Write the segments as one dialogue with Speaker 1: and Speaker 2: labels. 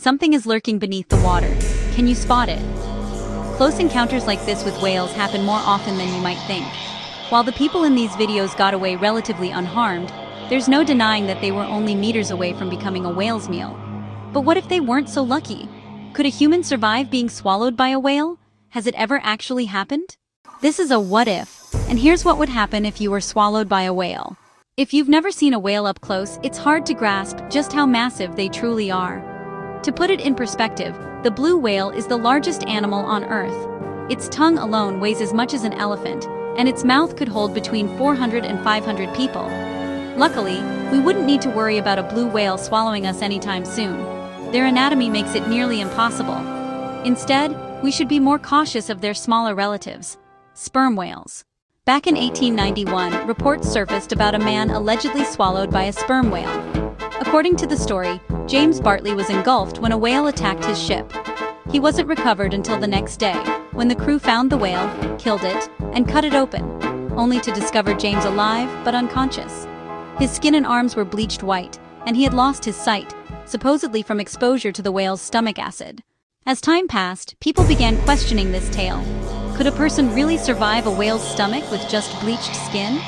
Speaker 1: Something is lurking beneath the water. Can you spot it? Close encounters like this with whales happen more often than you might think. While the people in these videos got away relatively unharmed, there's no denying that they were only meters away from becoming a whale's meal. But what if they weren't so lucky? Could a human survive being swallowed by a whale? Has it ever actually happened? This is a what if, and here's what would happen if you were swallowed by a whale. If you've never seen a whale up close, it's hard to grasp just how massive they truly are. To put it in perspective, the blue whale is the largest animal on Earth. Its tongue alone weighs as much as an elephant, and its mouth could hold between 400 and 500 people. Luckily, we wouldn't need to worry about a blue whale swallowing us anytime soon. Their anatomy makes it nearly impossible. Instead, we should be more cautious of their smaller relatives, sperm whales. Back in 1891, reports surfaced about a man allegedly swallowed by a sperm whale. According to the story, James Bartley was engulfed when a whale attacked his ship. He wasn't recovered until the next day, when the crew found the whale, killed it, and cut it open, only to discover James alive but unconscious. His skin and arms were bleached white, and he had lost his sight, supposedly from exposure to the whale's stomach acid. As time passed, people began questioning this tale. Could a person really survive a whale's stomach with just bleached skin?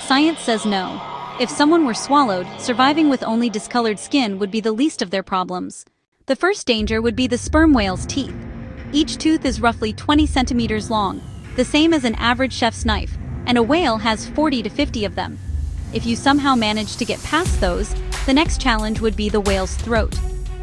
Speaker 1: Science says no. If someone were swallowed, surviving with only discolored skin would be the least of their problems. The first danger would be the sperm whale's teeth. Each tooth is roughly 20 centimeters long, the same as an average chef's knife, and a whale has 40 to 50 of them. If you somehow managed to get past those, the next challenge would be the whale's throat.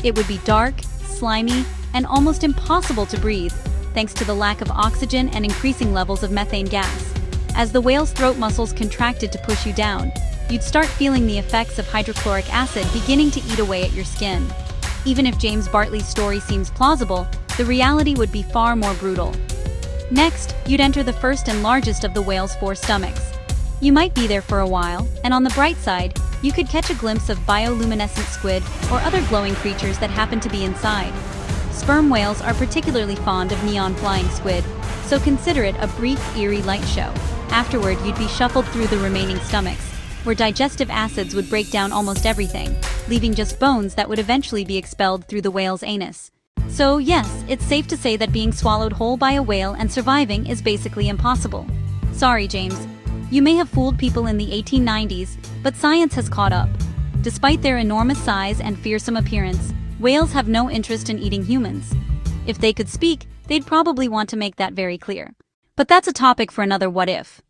Speaker 1: It would be dark, slimy, and almost impossible to breathe, thanks to the lack of oxygen and increasing levels of methane gas. As the whale's throat muscles contracted to push you down, you'd start feeling the effects of hydrochloric acid beginning to eat away at your skin. Even if James Bartley's story seems plausible, the reality would be far more brutal. Next, you'd enter the first and largest of the whale's 4 stomachs. You might be there for a while, and on the bright side, you could catch a glimpse of bioluminescent squid or other glowing creatures that happen to be inside. Sperm whales are particularly fond of neon flying squid, so consider it a brief, eerie light show. Afterward, you'd be shuffled through the remaining stomachs, where digestive acids would break down almost everything, leaving just bones that would eventually be expelled through the whale's anus. So yes, it's safe to say that being swallowed whole by a whale and surviving is basically impossible. Sorry, James. You may have fooled people in the 1890s, but science has caught up. Despite their enormous size and fearsome appearance, whales have no interest in eating humans. If they could speak, they'd probably want to make that very clear. But that's a topic for another what if.